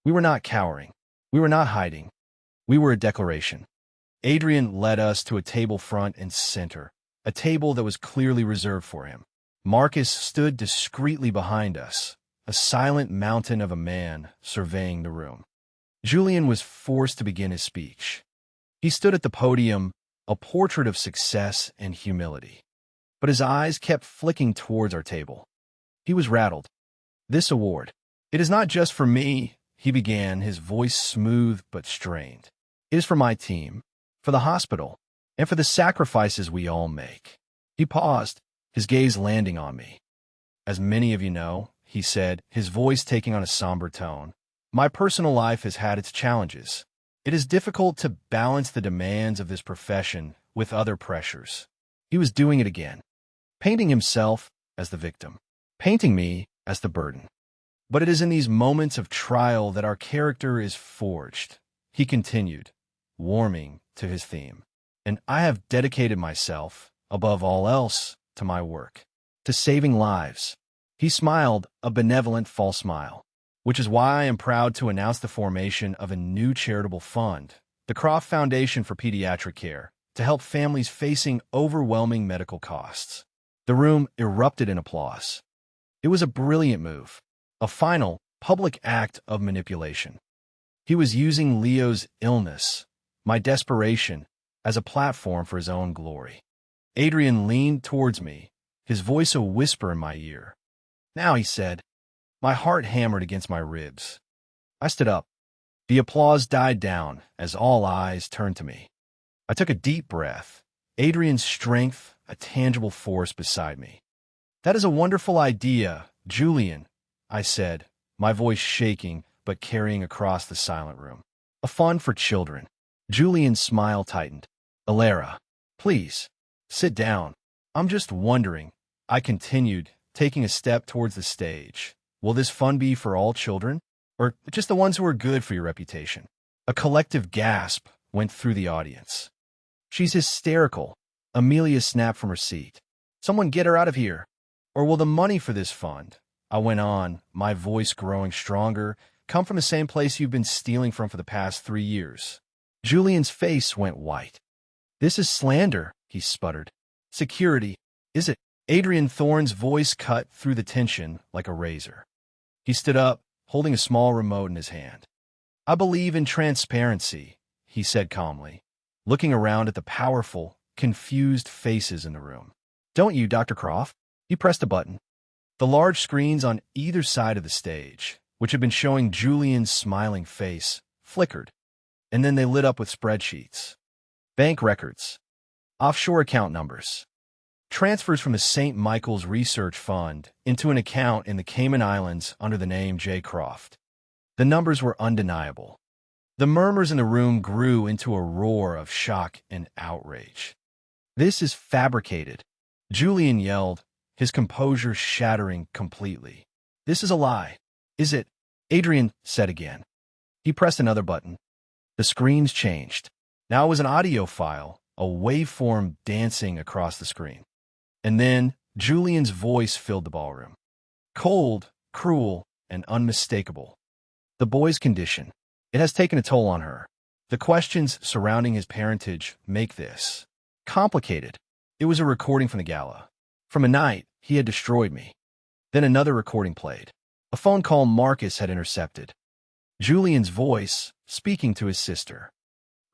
We were not cowering. We were not hiding. We were a declaration. Adrian led us to a table front and center, a table that was clearly reserved for him. Marcus stood discreetly behind us, a silent mountain of a man surveying the room. Julian was forced to begin his speech. He stood at the podium, a portrait of success and humility. But his eyes kept flicking towards our table. He was rattled. "This award, it is not just for me," he began, his voice smooth but strained. "It is for my team, for the hospital, and for the sacrifices we all make." He paused, his gaze landing on me. "As many of you know," he said, his voice taking on a somber tone, "my personal life has had its challenges. It is difficult to balance the demands of this profession with other pressures." He was doing it again, painting himself as the victim, painting me as the burden. "But it is in these moments of trial that our character is forged," he continued, warming to his theme. "And I have dedicated myself, above all else, to my work, to saving lives." He smiled, a benevolent false smile. "Which is why I am proud to announce the formation of a new charitable fund, the Croft Foundation for Pediatric Care, to help families facing overwhelming medical costs." The room erupted in applause. It was a brilliant move, a final, public act of manipulation. He was using Leo's illness, my desperation, as a platform for his own glory. Adrian leaned towards me, his voice a whisper in my ear. "Now," he said. My heart hammered against my ribs. I stood up. The applause died down as all eyes turned to me. I took a deep breath, Adrian's strength a tangible force beside me. "That is a wonderful idea, Julian," I said, my voice shaking but carrying across the silent room. "A fund for children." Julian's smile tightened. "Alara, please, sit down. I'm just wondering," I continued, taking a step towards the stage. "Will this fund be for all children, or just the ones who are good for your reputation?" A collective gasp went through the audience. "She's hysterical," Amelia snapped from her seat. "Someone get her out of here. Or will the money for this fund," I went on, my voice growing stronger, "come from the same place you've been stealing from for the past 3 years?" Julian's face went white. "This is slander," he sputtered. "Security, is it?" Adrian Thorne's voice cut through the tension like a razor. He stood up, holding a small remote in his hand. "I believe in transparency," he said calmly, looking around at the powerful, confused faces in the room. "Don't you, Dr. Croft?" He pressed a button. The large screens on either side of the stage, which had been showing Julian's smiling face, flickered, and then they lit up with spreadsheets. Bank records, offshore account numbers, transfers from the St. Michael's Research Fund into an account in the Cayman Islands under the name J. Croft. The numbers were undeniable. The murmurs in the room grew into a roar of shock and outrage. "This is fabricated," Julian yelled, his composure shattering completely. "This is a lie." "Is it?" Adrian said again. He pressed another button. The screens changed. Now it was an audio file, a waveform dancing across the screen. And then Julian's voice filled the ballroom. Cold, cruel, and unmistakable. The boy's condition. It has taken a toll on her. The questions surrounding his parentage make this complicated. It was a recording from the gala. From a night he had destroyed me. Then another recording played. A phone call Marcus had intercepted. Julian's voice speaking to his sister.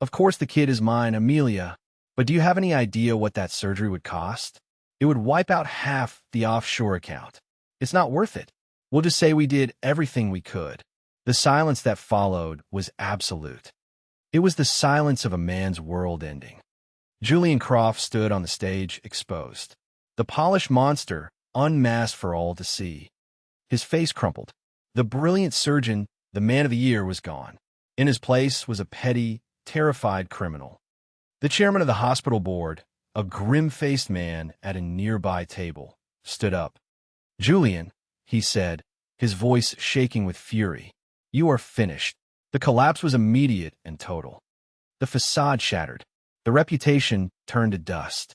"Of course the kid is mine, Amelia, but do you have any idea what that surgery would cost? It would wipe out half the offshore account. It's not worth it. We'll just say we did everything we could." The silence that followed was absolute. It was the silence of a man's world ending. Julian Croft stood on the stage, exposed. The polished monster, unmasked for all to see. His face crumpled. The brilliant surgeon, the man of the year, was gone. In his place was a petty, terrified criminal. The chairman of the hospital board, a grim-faced man at a nearby table, stood up. "Julian," he said, his voice shaking with fury, "you are finished." The collapse was immediate and total. The facade shattered. The reputation turned to dust.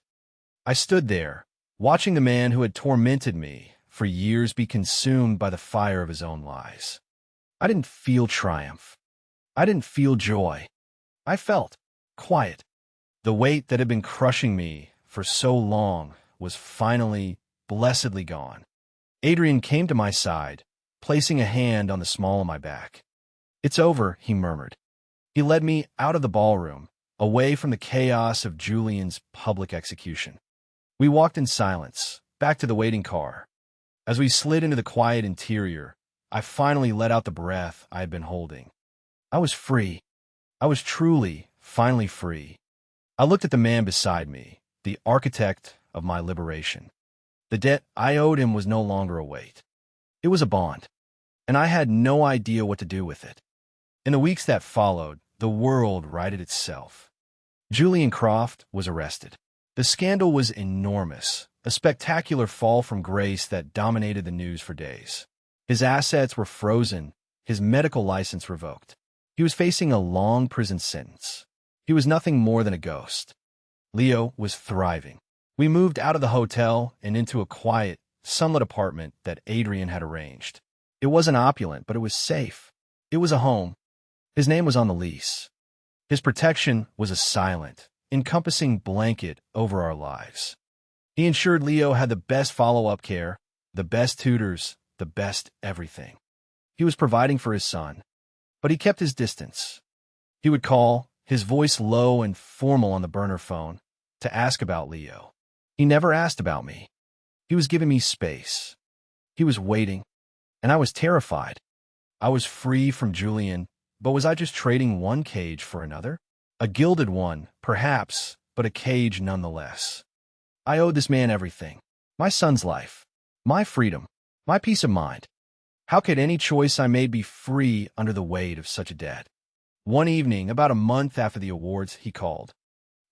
I stood there, watching the man who had tormented me for years be consumed by the fire of his own lies. I didn't feel triumph. I didn't feel joy. I felt quiet. The weight that had been crushing me for so long was finally, blessedly gone. Adrian came to my side, placing a hand on the small of my back. "It's over," he murmured. He led me out of the ballroom, away from the chaos of Julian's public execution. We walked in silence, back to the waiting car. As we slid into the quiet interior, I finally let out the breath I had been holding. I was free. I was truly, finally free. I looked at the man beside me, the architect of my liberation. The debt I owed him was no longer a weight. It was a bond, and I had no idea what to do with it. In the weeks that followed, the world righted itself. Julian Croft was arrested. The scandal was enormous, a spectacular fall from grace that dominated the news for days. His assets were frozen, his medical license revoked. He was facing a long prison sentence. He was nothing more than a ghost. Leo was thriving. We moved out of the hotel and into a quiet, sunlit apartment that Adrian had arranged. It wasn't opulent, but it was safe. It was a home. His name was on the lease. His protection was a silent, encompassing blanket over our lives. He ensured Leo had the best follow-up care, the best tutors, the best everything. He was providing for his son, but he kept his distance. He would call, his voice low and formal on the burner phone, to ask about Leo. He never asked about me. He was giving me space. He was waiting, and I was terrified. I was free from Julian, but was I just trading one cage for another? A gilded one, perhaps, but a cage nonetheless. I owed this man everything. My son's life. My freedom. My peace of mind. How could any choice I made be free under the weight of such a debt? One evening, about a month after the awards, he called.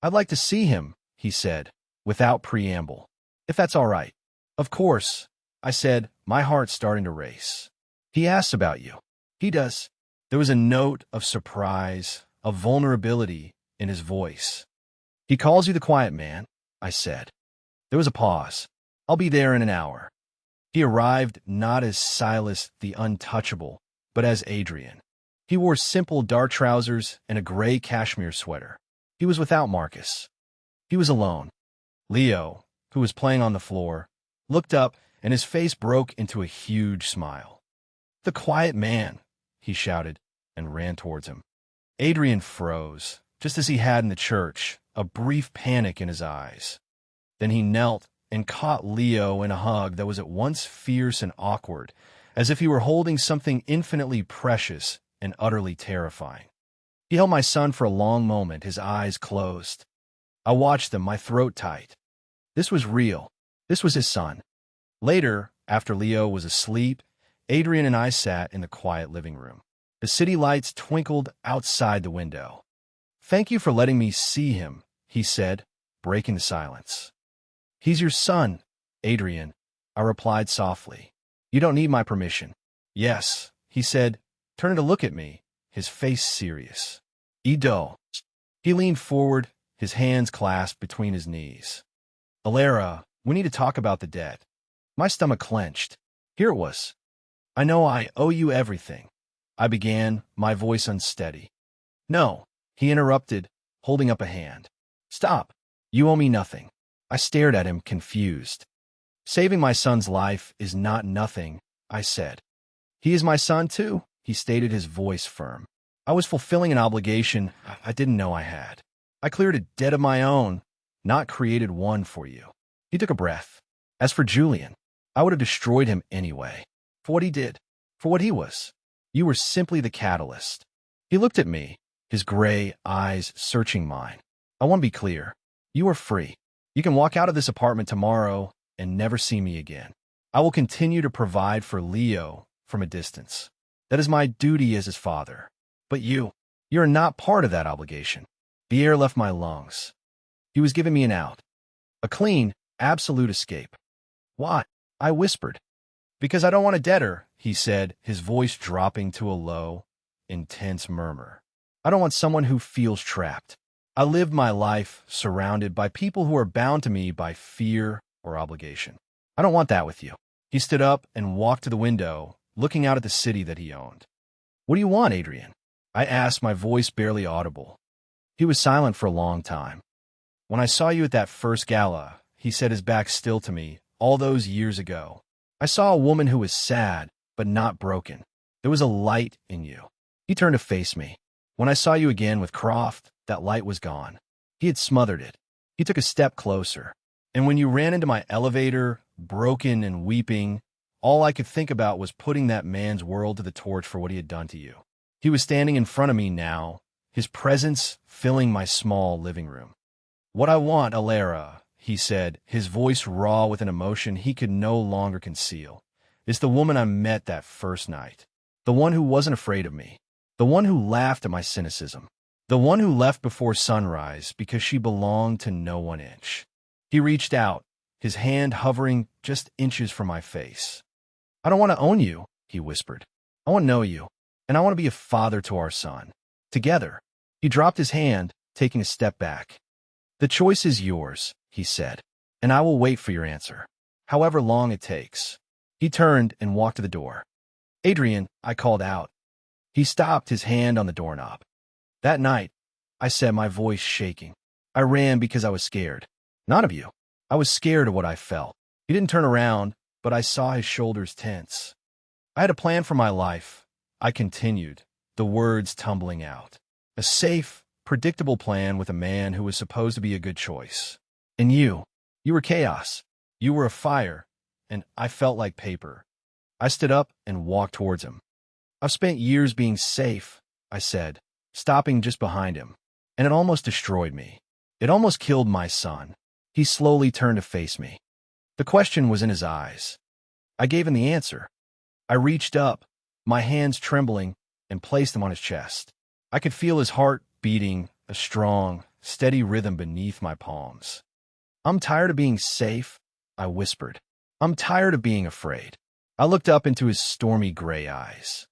"I'd like to see him," he said, without preamble. "If that's all right." "Of course," I said, my heart starting to race. "He asks about you." "He does." There was a note of surprise, of vulnerability in his voice. "He calls you the quiet man," I said. There was a pause. "I'll be there in an hour." He arrived not as Silas the Untouchable, but as Adrian. He wore simple dark trousers and a gray cashmere sweater. He was without Marcus. He was alone. Leo, who was playing on the floor, looked up and his face broke into a huge smile. "The quiet man," he shouted and ran towards him. Adrian froze, just as he had in the church, a brief panic in his eyes. Then he knelt and caught Leo in a hug that was at once fierce and awkward, as if he were holding something infinitely precious and utterly terrifying. He held my son for a long moment, his eyes closed. I watched them, my throat tight. This was real. This was his son. Later, after Leo was asleep, Adrian and I sat in the quiet living room. The city lights twinkled outside the window. "Thank you for letting me see him," he said, breaking the silence. "He's your son, Adrian," I replied softly. "You don't need my permission." "Yes," he said, turning to look at me, his face serious. "Ido." He leaned forward, his hands clasped between his knees. "Alara, we need to talk about the debt." My stomach clenched. Here it was. "I know I owe you everything," I began, my voice unsteady. "No," he interrupted, holding up a hand. "Stop. You owe me nothing." I stared at him, confused. "Saving my son's life is not nothing," I said. "He is my son, too," he stated, his voice firm. "I was fulfilling an obligation I didn't know I had. I cleared a debt of my own, not created one for you." He took a breath. "As for Julian, I would have destroyed him anyway. For what he did, for what he was. You were simply the catalyst." He looked at me, his gray eyes searching mine. "I want to be clear. You are free. You can walk out of this apartment tomorrow and never see me again. I will continue to provide for Leo from a distance. That is my duty as his father. But you are not part of that obligation." The air left my lungs. He was giving me an out. A clean, absolute escape. "Why?" I whispered. "Because I don't want a debtor," he said, his voice dropping to a low, intense murmur. "I don't want someone who feels trapped. I lived my life surrounded by people who are bound to me by fear or obligation. I don't want that with you." He stood up and walked to the window, looking out at the city that he owned. "What do you want, Adrian?" I asked, my voice barely audible. He was silent for a long time. "When I saw you at that first gala," he said, his back still to me, "all those years ago, I saw a woman who was sad, but not broken. There was a light in you." He turned to face me. "When I saw you again with Croft, that light was gone. He had smothered it." He took a step closer. "And when you ran into my elevator, broken and weeping, all I could think about was putting that man's world to the torch for what he had done to you." He was standing in front of me now, his presence filling my small living room. "What I want, Alara," he said, his voice raw with an emotion he could no longer conceal, "is the woman I met that first night. The one who wasn't afraid of me. The one who laughed at my cynicism. The one who left before sunrise because she belonged to no one inch." He reached out, his hand hovering just inches from my face. "I don't want to own you," he whispered. "I want to know you, and I want to be a father to our son. Together." He dropped his hand, taking a step back. "The choice is yours," he said, "and I will wait for your answer, however long it takes." He turned and walked to the door. "Adrian," I called out. He stopped, his hand on the doorknob. "That night," I said, my voice shaking, "I ran because I was scared. Not of you. I was scared of what I felt." He didn't turn around, but I saw his shoulders tense. "I had a plan for my life," I continued, the words tumbling out. "A safe, predictable plan with a man who was supposed to be a good choice. And you were chaos. You were a fire, and I felt like paper." I stood up and walked towards him. "I've spent years being safe," I said, stopping just behind him, "and it almost destroyed me. It almost killed my son." He slowly turned to face me. The question was in his eyes. I gave him the answer. I reached up, my hands trembling, and placed them on his chest. I could feel his heart beating, a strong, steady rhythm beneath my palms. "I'm tired of being safe," I whispered. "I'm tired of being afraid." I looked up into his stormy gray eyes.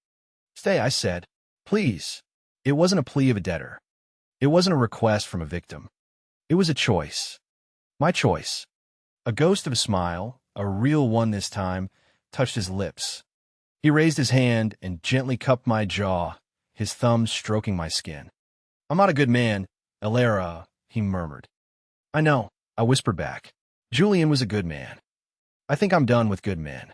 "Stay," I said. "Please." It wasn't a plea of a debtor. It wasn't a request from a victim. It was a choice. My choice. A ghost of a smile, a real one this time, touched his lips. He raised his hand and gently cupped my jaw, his thumbs stroking my skin. "I'm not a good man, Alara," he murmured. "I know," I whispered back. "Julian was a good man. I think I'm done with good men."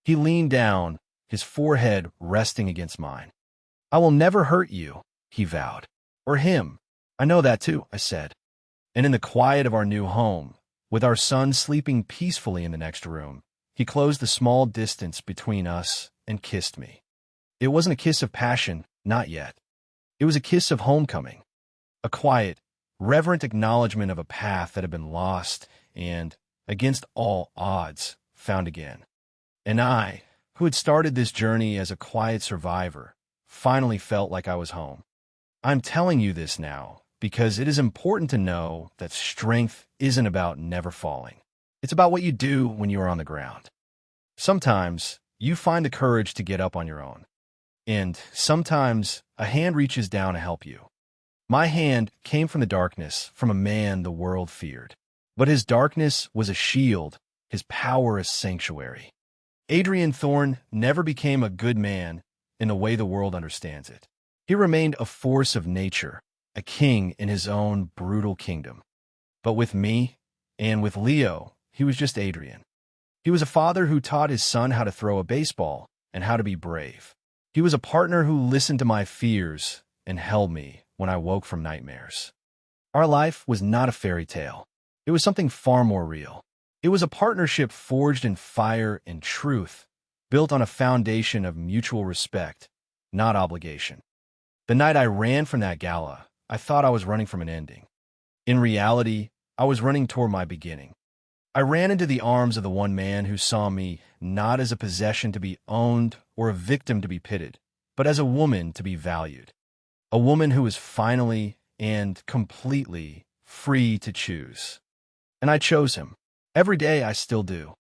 He leaned down, his forehead resting against mine. "I will never hurt you," he vowed. "Or him." "I know that too," I said. And in the quiet of our new home, with our son sleeping peacefully in the next room, he closed the small distance between us and kissed me. It wasn't a kiss of passion, not yet. It was a kiss of homecoming, a quiet, reverent acknowledgement of a path that had been lost and, against all odds, found again. And I, who had started this journey as a quiet survivor, finally felt like I was home. I'm telling you this now because it is important to know that strength isn't about never falling. It's about what you do when you are on the ground. Sometimes you find the courage to get up on your own, and sometimes a hand reaches down to help you. My hand came from the darkness, from a man the world feared. But his darkness was a shield, his power a sanctuary. Adrian Thorne never became a good man in the way the world understands it. He remained a force of nature, a king in his own brutal kingdom. But with me, and with Leo, he was just Adrian. He was a father who taught his son how to throw a baseball and how to be brave. He was a partner who listened to my fears and held me when I woke from nightmares. Our life was not a fairy tale. It was something far more real. It was a partnership forged in fire and truth, built on a foundation of mutual respect, not obligation. The night I ran from that gala, I thought I was running from an ending. In reality, I was running toward my beginning. I ran into the arms of the one man who saw me not as a possession to be owned or a victim to be pitted, but as a woman to be valued. A woman who was finally and completely free to choose. And I chose him. Every day I still do.